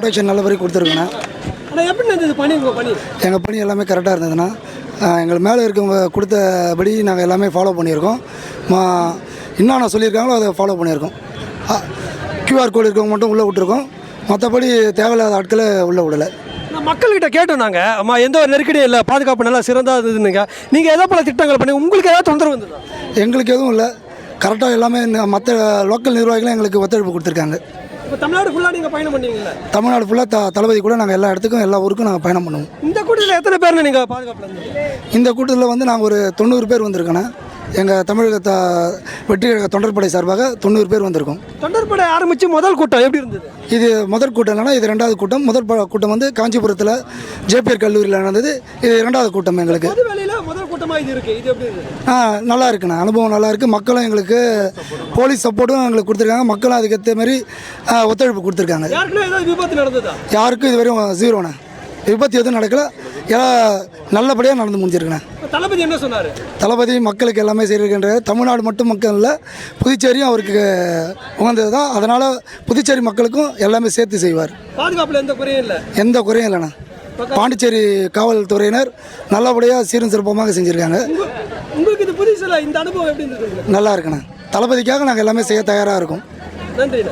Protection நல்லபடி கொடுத்துருக்கோண்ணா. ஆனால் எப்படி இருந்தது பணி உங்கள் பணி? எங்கள் பணி எல்லாமே கரெக்டாக இருந்ததுண்ணா. எங்கள் மேலே இருக்கவங்க கொடுத்தபடி நாங்கள் எல்லாமே ஃபாலோ பண்ணியிருக்கோம். என்னென்ன சொல்லியிருக்காங்களோ அதை ஃபாலோ பண்ணியிருக்கோம். கியூஆர் கோடு இருக்கவங்க மட்டும் உள்ளே விட்டுருக்கோம். மற்றபடி தேவையில்லாத ஆட்களை உள்ளே விடலை. மக்கள்கிட்ட கேட்டோம் நாங்கள், அம்மா எந்த ஒரு நெருக்கடியும் இல்லை, பாதுகாப்பு நல்லா சிறந்தா இருந்ததுங்க. நீங்கள் எதோ போல திட்டங்கள் பண்ணி உங்களுக்கு ஏதாவது தொந்தரவு வந்ததா? எங்களுக்கு எதுவும் இல்லை, கரெக்டாக எல்லாமே மற்ற லோக்கல் நிர்வாகிகளும் எங்களுக்கு ஒத்துழைப்பு கொடுத்துருக்காங்க. இப்போ தமிழ்நாடு ஃபுல்லாக நீங்கள் பயணம் பண்ணீங்களா? தமிழ்நாடு ஃபுல்லாக தளபதி கூட நாங்கள் எல்லா இடத்துக்கும் எல்லா ஊருக்கும் நாங்கள் பயணம் பண்ணுவோம். இந்த கூட்டத்தில் எத்தனை பேர் நீங்கள் பாதுகாப்பில் இருந்தீங்க? இந்த கூட்டத்தில் வந்து நாங்கள் ஒரு 90 பேர் வந்திருக்கோண்ணா. எங்கள் தமிழக வெற்றி தொண்டர்படை சார்பாக 90 பேர் வந்திருக்கோம். தொண்டர்படை ஆரம்பித்து முதல் கூட்டம் எப்படி இருந்தது? இது முதல் கூட்டம் இல்லைனா இது 2வது கூட்டம். முதல் கூட்டம் வந்து காஞ்சிபுரத்தில் ஜேபிஆர் கல்லூரியில் நடந்தது. இது 2வது கூட்டம் எங்களுக்கு. முதல் கூட்டமாக இது இருக்குது, இது எப்படி இருக்குது? நல்லா இருக்குண்ணா, அனுபவம் நல்லா இருக்குது. மக்களும் எங்களுக்கு போலீஸ் சப்போர்ட்டும் எங்களுக்கு கொடுத்துருக்காங்க. மக்களும் அதுக்கேற்ற மாதிரி ஒத்துழைப்பு கொடுத்துருக்காங்க. விபத்து நடந்ததா? யாருக்கும் இதுவரையும் ஜீரோண்ணா, விபத்து எதுவும் நடக்கல. எல்லாம் நல்லபடியாக நடந்து முடிஞ்சிருக்குண்ணா. தளபதி என்ன சொன்னார்? தளபதி மக்களுக்கு எல்லாமே செய்திருக்கின்ற தமிழ்நாடு மட்டும் மக்கள் இல்லை, புதுச்சேரியும் அவருக்கு உகந்தது தான். அதனால் புதுச்சேரி மக்களுக்கும் எல்லாமே சேர்த்து செய்வார். பாதுகாப்பில் எந்த குறையும் இல்லை? எந்த குறையும் இல்லைண்ணா. பாண்டிச்சேரி காவல்துறையினர் நல்லபடியாக சீரும் சிறப்பமாக செஞ்சுருக்காங்க. உங்களுக்கு இது புதுசில் இந்த அனுபவம் எப்படி இருந்தது? நல்லா இருக்குண்ணா. தளபதிக்காக நாங்கள் எல்லாமே செய்ய தயாராக இருக்கோம். நன்றி.